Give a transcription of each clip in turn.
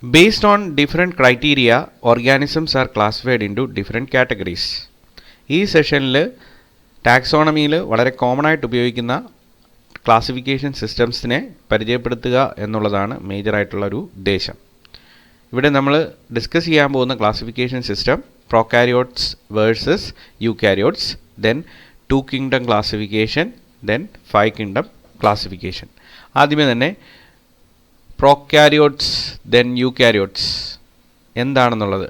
Based on different criteria, organisms are classified into different categories. ഈ സെഷനിൽ ടാക്സോണമിയിൽ വളരെ common ആയിട്ട് ഉപയോഗിക്കുന്ന ക്ലാസിഫിക്കേഷൻ സിസ്റ്റംസിനെ പരിചയപ്പെടുത്തുക എന്നുള്ളതാണ് മേജറായിട്ടുള്ള ഒരു ഉദ്ദേശം. ഇവിടെ നമ്മൾ ഡിസ്കസ് ചെയ്യാൻ പോകുന്ന classification system prokaryotes versus eukaryotes, then 2 kingdom classification, then 5 kingdom classification. ആദ്യമേ തന്നെ പ്രോകാരിയോട്സ് ദെൻ യൂകാരിയോട്സ് എന്താണെന്നുള്ളത്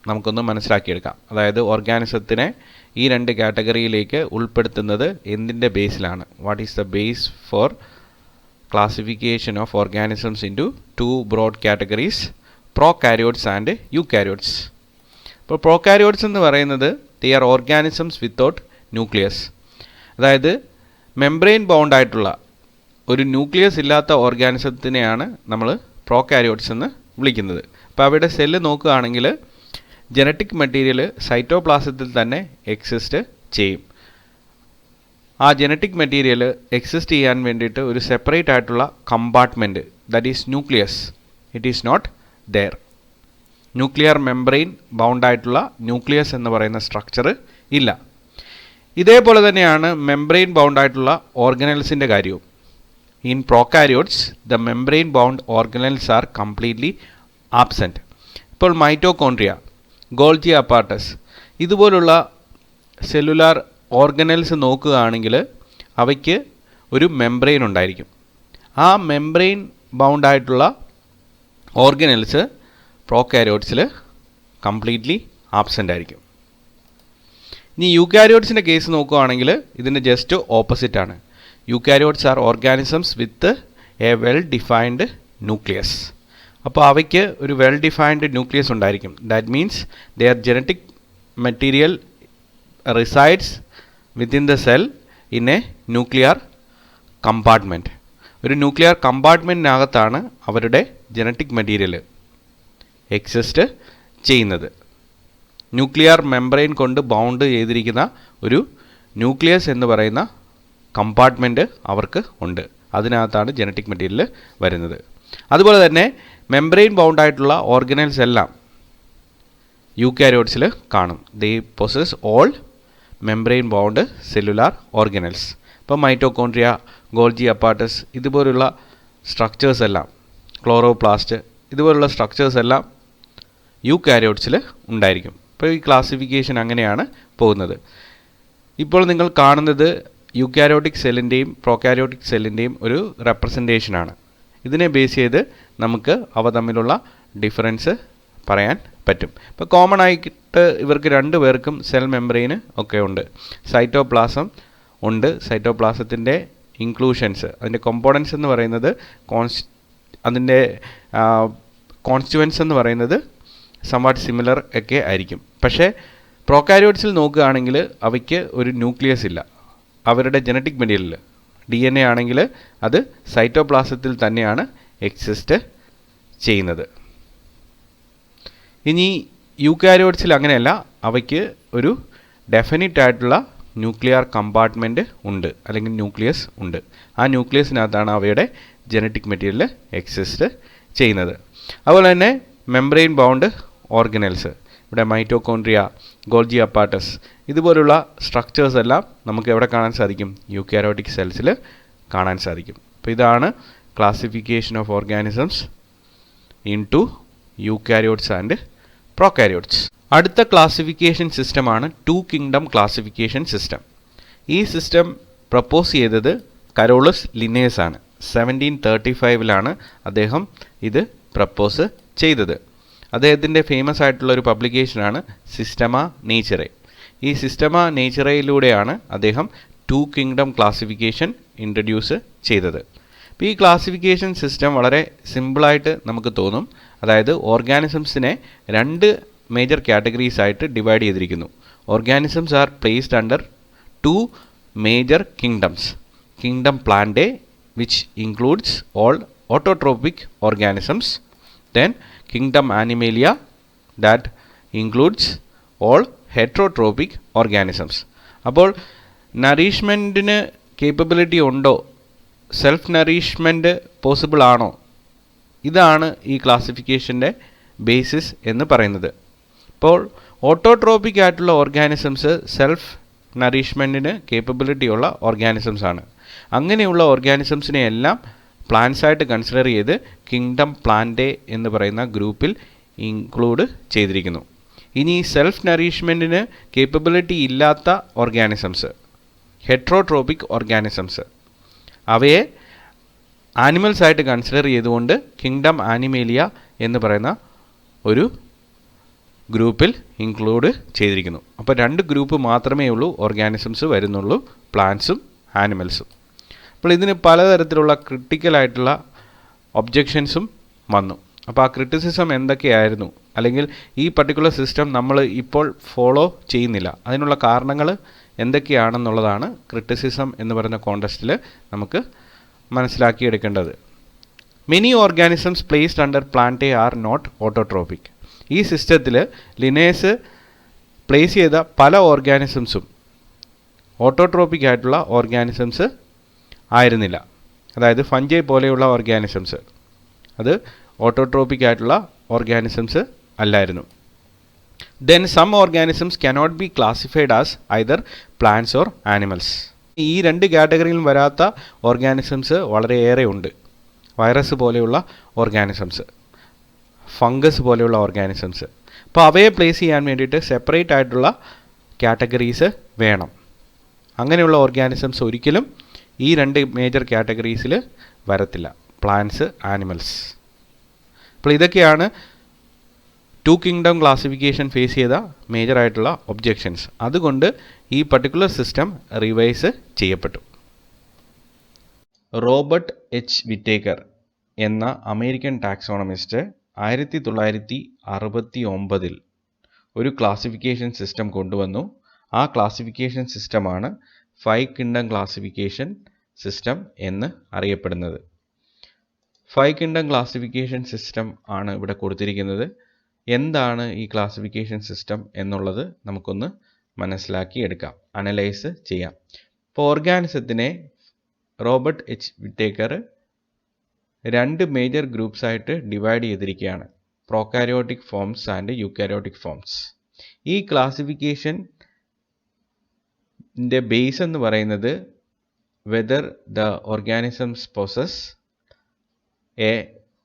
നമുക്കൊന്ന് മനസ്സിലാക്കിയെടുക്കാം. അതായത് ഓർഗാനിസത്തിനെ ഈ 2 കാറ്റഗറിയിലേക്ക് ഉൾപ്പെടുത്തുന്നത് എന്തിൻ്റെ ബേസിലാണ്? What is the base for classification of organisms into 2 broad categories, prokaryotes and eukaryotes. ഇപ്പോൾ പ്രോകാരിയോട്സ് എന്ന് പറയുന്നത് they are organisms without nucleus. അതായത് മെംബ്രെയിൻ ബൗണ്ട് ആയിട്ടുള്ള ഒരു ന്യൂക്ലിയസ് ഇല്ലാത്ത ഓർഗാനിസത്തിനെയാണ് നമ്മൾ പ്രോകാരിയോട്സ് എന്ന് വിളിക്കുന്നത്. അപ്പോൾ അവയുടെ സെല്ല് നോക്കുകയാണെങ്കിൽ ജനറ്റിക് മെറ്റീരിയൽ സൈറ്റോപ്ലാസത്തിൽ തന്നെ എക്സിസ്റ്റ് ചെയ്യും. ആ ജനറ്റിക് മെറ്റീരിയൽ എക്സിസ്റ്റ് ചെയ്യാൻ വേണ്ടിയിട്ട് ഒരു സെപ്പറേറ്റ് ആയിട്ടുള്ള compartment, that is nucleus, it is not there. Nuclear membrane ബൗണ്ടായിട്ടുള്ള ന്യൂക്ലിയസ് എന്ന് പറയുന്ന സ്ട്രക്ചർ ഇല്ല. ഇതേപോലെ തന്നെയാണ് മെംബ്രെയിൻ ബൗണ്ടായിട്ടുള്ള ഓർഗനൽസിൻ്റെ കാര്യവും. In prokaryotes the membrane bound organelles are completely absent. ഇപ്പോൾ മൈറ്റോകോൺട്രിയ, ഗോൾജി അപ്പാർട്ടസ് ഇതുപോലുള്ള സെല്ലുലാർ ഓർഗനൽസ് നോക്കുകയാണെങ്കിൽ അവയ്ക്ക് ഒരു മെംബ്രെയിൻ ഉണ്ടായിരിക്കും. ആ മെംബ്രെയിൻ ബൗണ്ടായിട്ടുള്ള ഓർഗനൽസ് പ്രോകാരിയോട്സിൽ കംപ്ലീറ്റ്ലി ആബ്സെൻ്റ് ആയിരിക്കും. ഇനി യൂകാരിയോട്സിൻ്റെ കേസ് നോക്കുകയാണെങ്കിൽ ഇതിൻ്റെ ജസ്റ്റ് ഓപ്പോസിറ്റ് ആണ്. Eukaryotes are organisms with a well defined nucleus. അപ്പോൾ അവയ്ക്ക് ഒരു വെൽ ഡിഫൈൻഡ് ന്യൂക്ലിയസ് ഉണ്ടായിരിക്കും. That means their genetic material resides within the cell in a nuclear compartment. ഒരു ന്യൂക്ലിയർ കമ്പാർട്ട്മെൻറ്റിനകത്താണ് അവരുടെ ജനറ്റിക് മെറ്റീരിയൽ എക്സിസ്റ്റ് ചെയ്യുന്നത്. ന്യൂക്ലിയർ മെംബ്രെയിൻ കൊണ്ട് bound ചെയ്തിരിക്കുന്ന ഒരു ന്യൂക്ലിയസ് എന്ന് പറയുന്ന കമ്പാർട്ട്മെൻറ്റ് അവർക്ക് ഉണ്ട്. അതിനകത്താണ് ജനറ്റിക് മെറ്റീരിയൽ വരുന്നത്. അതുപോലെ തന്നെ മെംബ്രെയിൻ ബൗണ്ടായിട്ടുള്ള ഓർഗനൽസ് എല്ലാം യൂകാരിയോട്സിൽ കാണും. They possess all membrane bound cellular organelles. ഇപ്പോൾ മൈറ്റോകോൺട്രിയ, ഗോൾജി അപ്പാർട്ടസ് ഇതുപോലുള്ള സ്ട്രക്ചേഴ്സ് എല്ലാം, ക്ലോറോപ്ലാസ്റ്റ് ഇതുപോലുള്ള സ്ട്രക്ചേഴ്സ് എല്ലാം യൂകാരിയോട്സിൽ ഉണ്ടായിരിക്കും. അപ്പോൾ ഈ ക്ലാസിഫിക്കേഷൻ അങ്ങനെയാണ് പോകുന്നത്. ഇപ്പോൾ നിങ്ങൾ കാണുന്നത് യൂകാരിയോട്ടിക് സെല്ലിൻ്റെയും പ്രോകാരിയോട്ടിക് സെല്ലിൻ്റെയും ഒരു റെപ്രസെൻറ്റേഷനാണ്. ഇതിനെ ബേസ് ചെയ്ത് നമുക്ക് അവ തമ്മിലുള്ള ഡിഫറൻസ് പറയാൻ പറ്റും. ഇപ്പോൾ കോമൺ ആയിട്ട് ഇവർക്ക് 2 പേർക്കും സെൽ മെംബ്രെയിന് ഒക്കെ ഉണ്ട്. സൈറ്റോപ്ലാസം ഉണ്ട്. സൈറ്റോപ്ലാസത്തിൻ്റെ ഇൻക്ലൂഷൻസ്, അതിൻ്റെ കോമ്പോണൻസ് എന്ന് പറയുന്നത് അതിൻ്റെ കോൺസ്റ്റുവൻസ് എന്ന് പറയുന്നത് സംവാട്ട് സിമിലർ ഒക്കെ ആയിരിക്കും. പക്ഷേ പ്രോകാരിയോട്സിൽ നോക്കുകയാണെങ്കിൽ അവയ്ക്ക് ഒരു ന്യൂക്ലിയസ് ഇല്ല. അവരുടെ ജനറ്റിക് മെറ്റീരിയൽ DNA ആണെങ്കിൽ അത് സൈറ്റോപ്ലാസത്തിൽ തന്നെയാണ് എക്സിസ്റ്റ് ചെയ്യുന്നത്. ഇനി യൂകാരിയോട്സിൽ അങ്ങനെയല്ല. അവയ്ക്ക് ഒരു ഡെഫിനിറ്റ് ആയിട്ടുള്ള ന്യൂക്ലിയർ കമ്പാർട്ട്മെൻറ്റ് ഉണ്ട്, അല്ലെങ്കിൽ ന്യൂക്ലിയസ് ഉണ്ട്. ആ ന്യൂക്ലിയസിനകത്താണ് അവയുടെ ജനറ്റിക് മെറ്റീരിയൽ എക്സിസ്റ്റ് ചെയ്യുന്നത്. അതുപോലെ തന്നെ മെംബ്രെയിൻ ബൗണ്ട് ഓർഗനൽസ്, ഇവിടെ മൈറ്റോകോൺട്രിയ, ഗോൾജി അപ്പാർട്ടസ് ഇതുപോലുള്ള സ്ട്രക്ചേഴ്സ് എല്ലാം നമുക്ക് എവിടെ കാണാൻ സാധിക്കും? യൂകാരിയോട്ടിക് സെൽസിൽ കാണാൻ സാധിക്കും. അപ്പോൾ ഇതാണ് classification of organisms into eukaryotes and prokaryotes. അടുത്ത ക്ലാസിഫിക്കേഷൻ സിസ്റ്റമാണ് 2 കിങ്ഡം ക്ലാസിഫിക്കേഷൻ സിസ്റ്റം. ഈ സിസ്റ്റം പ്രപ്പോസ് ചെയ്തത് കരോളസ് ലിന്നേഴ്സ് ആണ്. 1735 അദ്ദേഹം ഇത് പ്രപ്പോസ് ചെയ്തത്. അദ്ദേഹത്തിൻ്റെ ഫേമസ് ആയിട്ടുള്ള ഒരു പബ്ലിക്കേഷനാണ് സിസ്റ്റമ നേച്ചറെ. ഈ സിസ്റ്റമ നേച്ചറയിലൂടെയാണ് അദ്ദേഹം 2 കിങ്ഡം ക്ലാസിഫിക്കേഷൻ ഇൻട്രൊഡ്യൂസ് ചെയ്തത്. അപ്പോൾ ഈ ക്ലാസിഫിക്കേഷൻ സിസ്റ്റം വളരെ സിമ്പിളായിട്ട് നമുക്ക് തോന്നും. അതായത് ഓർഗാനിസംസിനെ 2 മേജർ കാറ്റഗറീസ് ആയിട്ട് ഡിവൈഡ് ചെയ്തിരിക്കുന്നു. Organisms are placed under 2 major kingdoms. Kingdom Plantae which includes all autotrophic organisms, then Kingdom Animalia that includes all heterotropic organisms. അപ്പോൾ നറീഷ്മെൻറ്റിന് കേപ്പബിലിറ്റി ഉണ്ടോ, സെൽഫ് നറീഷ്മെൻറ്റ് പോസിബിൾ ആണോ ഇതാണ് ഈ ക്ലാസിഫിക്കേഷൻ്റെ ബേസിസ് എന്ന് പറയുന്നത്. ഇപ്പോൾ ഓട്ടോട്രോപിക് ആയിട്ടുള്ള ഓർഗാനിസംസ് സെൽഫ് നറിഷ്മെൻറ്റിന് കേപ്പബിലിറ്റി ഉള്ള ഓർഗാനിസംസ് ആണ്. അങ്ങനെയുള്ള ഓർഗാനിസംസിനെ എല്ലാം പ്ലാന്റ്സ് ആയിട്ട് കൺസിഡർ ചെയ്ത് കിങ്ഡം പ്ലാന്റേ എന്ന് പറയുന്ന ഗ്രൂപ്പിൽ ഇൻക്ലൂഡ് ചെയ്തിരിക്കുന്നു. ഇനി സെൽഫ് നറിഷ്മെൻറ്റിന് കേപ്പബിലിറ്റി ഇല്ലാത്ത ഓർഗാനിസംസ്, ഹെട്രോട്രോപിക് ഓർഗാനിസംസ്, അവയെ ആനിമൽസ് ആയിട്ട് കൺസിഡർ ചെയ്തുകൊണ്ട് കിങ്ഡം ആനിമേലിയ എന്ന് പറയുന്ന ഒരു ഗ്രൂപ്പിൽ ഇൻക്ലൂഡ് ചെയ്തിരിക്കുന്നു. അപ്പോൾ 2 ഗ്രൂപ്പ് മാത്രമേ ഉള്ളൂ ഓർഗാനിസംസ് വരുന്നുള്ളൂ, പ്ലാന്റ്സും ആനിമൽസും. അപ്പോൾ ഇതിന് പലതരത്തിലുള്ള ക്രിട്ടിക്കലായിട്ടുള്ള ഒബ്ജെക്ഷൻസും വന്നു. അപ്പോൾ ആ ക്രിറ്റിസിസം എന്തൊക്കെയായിരുന്നു, അല്ലെങ്കിൽ ഈ പർട്ടിക്കുലർ സിസ്റ്റം നമ്മൾ ഇപ്പോൾ ഫോളോ ചെയ്യുന്നില്ല, അതിനുള്ള കാരണങ്ങൾ എന്തൊക്കെയാണെന്നുള്ളതാണ് ക്രിറ്റിസിസം എന്ന് പറയുന്ന കോണ്ടസ്റ്റിൽ നമുക്ക് മനസ്സിലാക്കിയെടുക്കേണ്ടത്. Many organisms placed under plantae are not autotrophic. ഈ സിസ്റ്റത്തിൽ ലിനേഴ്സ് പ്ലേസ് ചെയ്ത പല ഓർഗാനിസംസും ഓട്ടോട്രോപിക് ആയിട്ടുള്ള ഓർഗാനിസംസ് ആയിരുന്നില്ല. അതായത് ഫഞ്ചൈ പോലെയുള്ള ഓർഗാനിസംസ് അത് ഓട്ടോട്രോപിക് ആയിട്ടുള്ള ഓർഗാനിസംസ് അല്ലായിരുന്നു. Then some organisms cannot be classified as either plants or animals. ഈ 2 കാറ്റഗറിയിലും വരാത്ത ഓർഗാനിസംസ് വളരെയേറെ ഉണ്ട്. വൈറസ് പോലെയുള്ള ഓർഗാനിസംസ്, ഫംഗസ് പോലെയുള്ള ഓർഗാനിസംസ്. അപ്പോൾ അവയെ പ്ലേസ് ചെയ്യാൻ വേണ്ടിയിട്ട് സെപ്പറേറ്റ് ആയിട്ടുള്ള കാറ്റഗറീസ് വേണം. അങ്ങനെയുള്ള ഓർഗാനിസംസ് ഒരിക്കലും ഈ 2 മേജർ കാറ്റഗറീസിൽ വരത്തില്ല, പ്ലാന്റ്സ്, ആനിമൽസ്. അപ്പോൾ ഇതൊക്കെയാണ് 2 കിങ്ഡം ക്ലാസിഫിക്കേഷൻ ഫേസ് ചെയ്ത മേജർ ആയിട്ടുള്ള ഒബ്ജെക്ഷൻസ്. അതുകൊണ്ട് ഈ പർട്ടിക്കുലർ സിസ്റ്റം റിവൈസ് ചെയ്യപ്പെട്ടു. റോബർട്ട് എച്ച് വിറ്റേക്കർ എന്ന അമേരിക്കൻ ടാക്സോണമിസ്റ്റ് 1969 ഒരു ക്ലാസിഫിക്കേഷൻ സിസ്റ്റം കൊണ്ടുവന്നു. ആ ക്ലാസിഫിക്കേഷൻ സിസ്റ്റമാണ് 5 കിങ്ഡം ക്ലാസിഫിക്കേഷൻ സിസ്റ്റം എന്ന് അറിയപ്പെടുന്നത്. 5 കിങ്ഡം ക്ലാസിഫിക്കേഷൻ സിസ്റ്റം ആണ് ഇവിടെ കൊടുത്തിരിക്കുന്നത്. എന്താണ് ഈ ക്ലാസിഫിക്കേഷൻ സിസ്റ്റം എന്നുള്ളത് നമുക്കൊന്ന് മനസ്സിലാക്കി എടുക്കാം, അനലൈസ് ചെയ്യാം. ഇപ്പോൾ ഓർഗാനിസത്തിനെ Robert H Whittaker 2 major groups ആയിട്ട് ഡിവൈഡ് ചെയ്തിരിക്കുകയാണ്, prokaryotic forms and eukaryotic forms. ഈ ക്ലാസിഫിക്കേഷൻ്റെ ബേസ് എന്ന് പറയുന്നത് whether the organisms possess a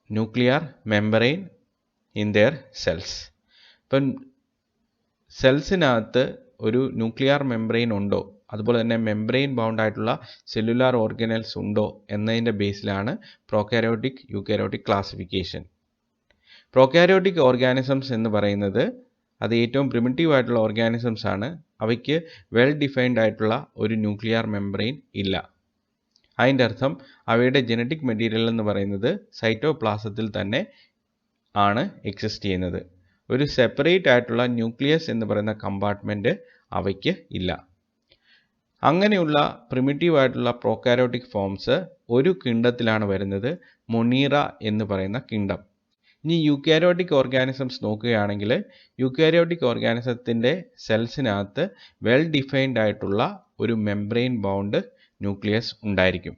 nuclear membrane in their cells. ഇപ്പം സെൽസിനകത്ത് ഒരു ന്യൂക്ലിയർ മെമ്പറൈൻ ഉണ്ടോ, അതുപോലെ തന്നെ മെമ്പറൈൻ ബൗണ്ട് ആയിട്ടുള്ള സെല്ലുലാർ ഓർഗനൽസ് ഉണ്ടോ എന്നതിൻ്റെ ബേസിലാണ് prokaryotic eukaryotic classification. Prokaryotic organisms എന്ന് പറയുന്നത് അത് ഏറ്റവും പ്രിമിറ്റീവ് ആയിട്ടുള്ള ഓർഗാനിസംസ് ആണ്. അവയ്ക്ക് വെൽ ഡിഫൈൻഡ് ആയിട്ടുള്ള ഒരു ന്യൂക്ലിയർ മെമ്പറൈൻ ഇല്ല. അതിൻ്റെ അർത്ഥം അവയുടെ ജനറ്റിക് മെറ്റീരിയൽ എന്ന് പറയുന്നത് സൈറ്റോപ്ലാസത്തിൽ തന്നെ ആണ് എക്സിസ്റ്റ് ചെയ്യുന്നത്. ഒരു സെപ്പറേറ്റ് ആയിട്ടുള്ള ന്യൂക്ലിയസ് എന്ന് പറയുന്ന കമ്പാർട്ട്മെൻറ്റ് അവയ്ക്ക് ഇല്ല. അങ്ങനെയുള്ള പ്രിമിറ്റീവ് ആയിട്ടുള്ള പ്രോകാരിയോട്ടിക് ഫോംസ് ഒരു കിങ്ഡത്തിലാണ് വരുന്നത്, മൊണീറ എന്ന് പറയുന്ന കിങ്ഡം. ഇനി യൂക്കാരിയോട്ടിക് ഓർഗാനിസംസ് നോക്കുകയാണെങ്കിൽ യൂക്കാരിയോട്ടിക് ഓർഗാനിസത്തിൻ്റെ സെൽസിനകത്ത് വെൽ ഡിഫൈൻഡ് ആയിട്ടുള്ള ഒരു മെംബ്രെയിൻ ബൗണ്ട് ന്യൂക്ലിയസ് ഉണ്ടായിരിക്കും.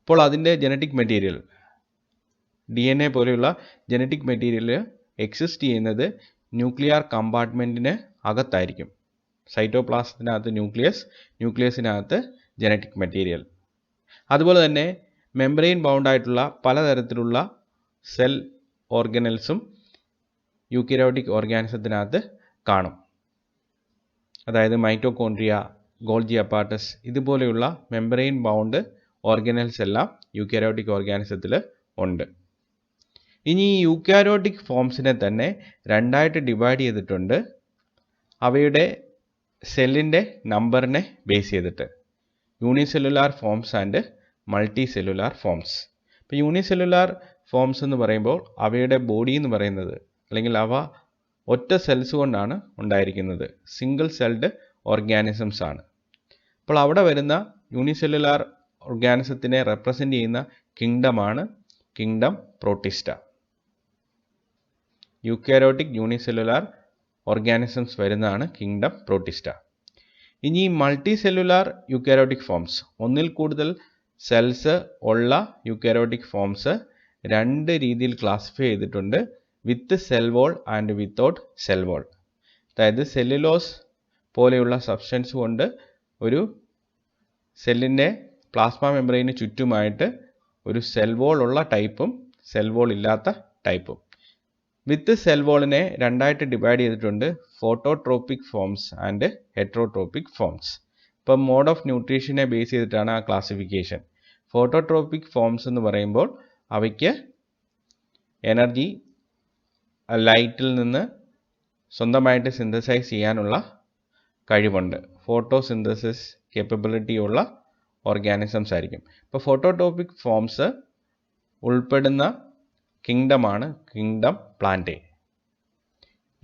അപ്പോൾ അതിൻ്റെ ജനറ്റിക് മെറ്റീരിയൽ DNA പോലെയുള്ള ജനറ്റിക് മെറ്റീരിയൽ എക്സിസ്റ്റ് ചെയ്യുന്നത് ന്യൂക്ലിയർ കമ്പാർട്ട്മെൻറ്റിന് അകത്തായിരിക്കും. സൈറ്റോപ്ലാസത്തിനകത്ത് ന്യൂക്ലിയസിനകത്ത് ജനറ്റിക് മെറ്റീരിയൽ. അതുപോലെ തന്നെ മെംബ്രെയിൻ ബൗണ്ട് ആയിട്ടുള്ള പലതരത്തിലുള്ള സെൽ ഓർഗനൽസും യൂക്കാരിയോട്ടിക് ഓർഗാനിസത്തിനകത്ത് കാണും. അതായത് മൈറ്റോകോൺട്രിയ, ഗോൾജി അപ്പാർട്ടസ് ഇതുപോലെയുള്ള മെംബ്രെയിൻ ബൗണ്ട് ഓർഗനൽസ് എല്ലാം യൂക്കാരിയോട്ടിക് ഓർഗാനിസത്തിൽ ഉണ്ട്. ഇനി ഈ യൂക്കാരിയോട്ടിക് ഫോംസിനെ തന്നെ 2ആയിട്ട് ഡിവൈഡ് ചെയ്തിട്ടുണ്ട്, അവയുടെ സെല്ലിൻ്റെ നമ്പറിനെ ബേസ് ചെയ്തിട്ട്. Unicellular forms and multi cellular forms. ഇപ്പോൾ യൂണിസെല്ലുലാർ ഫോംസ് എന്ന് പറയുമ്പോൾ അവയുടെ ബോഡി എന്ന് പറയുന്നത്, അല്ലെങ്കിൽ അവ ഒറ്റ സെൽസ് കൊണ്ടാണ് ഉണ്ടായിരിക്കുന്നത്, സിംഗിൾ സെൽഡ് ഓർഗാനിസംസ് ആണ്. അപ്പോൾ അവിടെ വരുന്ന യൂണിസെല്ലുലാർ ഓർഗാനിസത്തിനെ റെപ്രസെൻ്റ് ചെയ്യുന്ന കിങ്ഡമാണ് kingdom protista. Eukaryotic unicellular organisms വരുന്നതാണ് കിങ്ഡം പ്രോട്ടിസ്റ്റ. ഇനി മൾട്ടി സെല്ലുലാർ യൂക്കാരിയോട്ടിക് ഫോംസ്, ഒന്നിൽ കൂടുതൽ സെൽസ് ഉള്ള യൂക്കാരിയോട്ടിക് ഫോംസ് രണ്ട് രീതിയിൽ ക്ലാസിഫൈ ചെയ്തിട്ടുണ്ട്, with cell wall and without cell wall. അതായത് സെല്ലുലോസ് പോലെയുള്ള സബ്സ്റ്റൻസ് കൊണ്ട് ഒരു സെല്ലിൻ്റെ പ്ലാസ്മ മെംബ്രെയിന് ചുറ്റുമായിട്ട് ഒരു സെൽ വോൾ ഉള്ള ടൈപ്പും സെൽ വോൾ ഇല്ലാത്ത ടൈപ്പും. വിത്ത് സെൽ വോളിനെ രണ്ടായിട്ട് ഡിവൈഡ് ചെയ്തിട്ടുണ്ട്, ഫോട്ടോട്രോപിക് ഫോംസ് ആൻഡ് ഹെറ്ററോട്രോപിക് ഫോംസ്. ഇപ്പം മോഡ് ഓഫ് ന്യൂട്രീഷനെ ബേസ് ചെയ്തിട്ടാണ് ആ ക്ലാസിഫിക്കേഷൻ. ഫോട്ടോട്രോപിക് ഫോംസ് എന്ന് പറയുമ്പോൾ അവയ്ക്ക് എനർജി ലൈറ്റിൽ നിന്ന് സ്വന്തമായിട്ട് സിന്തസൈസ് ചെയ്യാനുള്ള കഴിവുണ്ട്, ഫോട്ടോസിന്തസിസ് കേപ്പബിലിറ്റി ഉള്ള ഓർഗാനിസംസ് ആയിരിക്കും. ഇപ്പോൾ ഫോട്ടോട്രോപിക് ഫോംസ് ഉൾപ്പെടുന്ന കിങ്ഡമാണ് കിങ്ഡം പ്ലാന്റേ.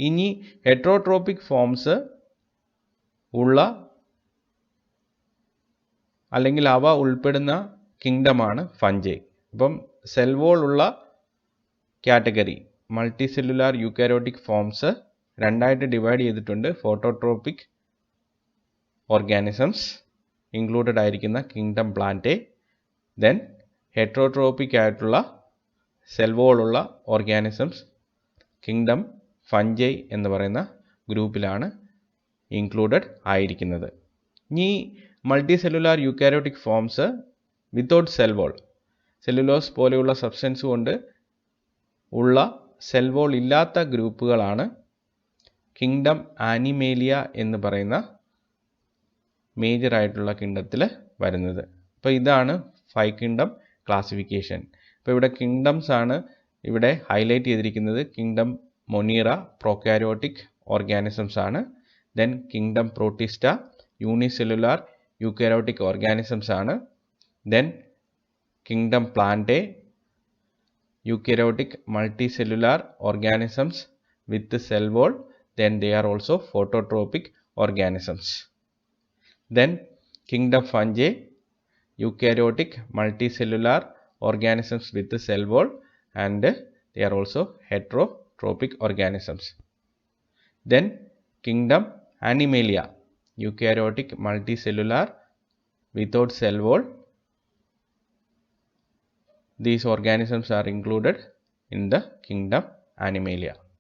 ഇനി ഹെറ്ററോട്രോപിക് ഫോംസ് ഉള്ള അല്ലെങ്കിൽ അവ ഉൾപ്പെടുന്ന കിങ്ഡമാണ് ഫഞ്ചൈ. അപ്പം സെൽ വോൾ ഉള്ള category multicellular eukaryotic forms രണ്ടായിട്ട് ഡിവൈഡ് ചെയ്തിട്ടുണ്ട്, ഫോട്ടോട്രോപിക് ഓർഗാനിസംസ് ഇൻക്ലൂഡഡ് ആയിരിക്കുന്ന കിങ്ഡം പ്ലാന്റേ, ദെൻ ഹെറ്ററോട്രോപിക് ആയിട്ടുള്ള സെൽ വോൾ ഉള്ള ഓർഗാനിസംസ് കിങ്ഡം ഫഞ്ചൈ എന്ന് പറയുന്ന ഗ്രൂപ്പിലാണ് ഇൻക്ലൂഡഡ് ആയിരിക്കുന്നത്. ഇനി multicellular eukaryotic forms without cell wall, cellulose പോലെയുള്ള സബ്സ്റ്റൻസ് കൊണ്ട് ഉള്ള സെൽ വോൾ ഇല്ലാത്ത ഗ്രൂപ്പുകളാണ് കിങ്ഡം ആനിമേലിയ എന്ന് പറയുന്ന മേജർ ആയിട്ടുള്ള കിങ്ഡത്തിൽ വരുന്നത്. അപ്പോൾ ഇതാണ് 5 കിങ്ഡം ക്ലാസിഫിക്കേഷൻ. ഇപ്പോൾ ഇവിടെ കിങ്ഡംസ് ആണ് ഇവിടെ ഹൈലൈറ്റ് ചെയ്തിരിക്കുന്നത്. കിങ്ഡം മൊണീറ പ്രോകാരിയോട്ടിക് ഓർഗാനിസംസ് ആണ്. Then kingdom protista unicellular eukaryotic organisms ആണ്. Then kingdom plantae eukaryotic multicellular organisms with cell wall, then they are also phototropic organisms. Then kingdom fungi eukaryotic multicellular organisms with cell wall and they are also heterotropic organisms. Then kingdom animalia eukaryotic multicellular without cell wall. These organisms are included in the kingdom Animalia.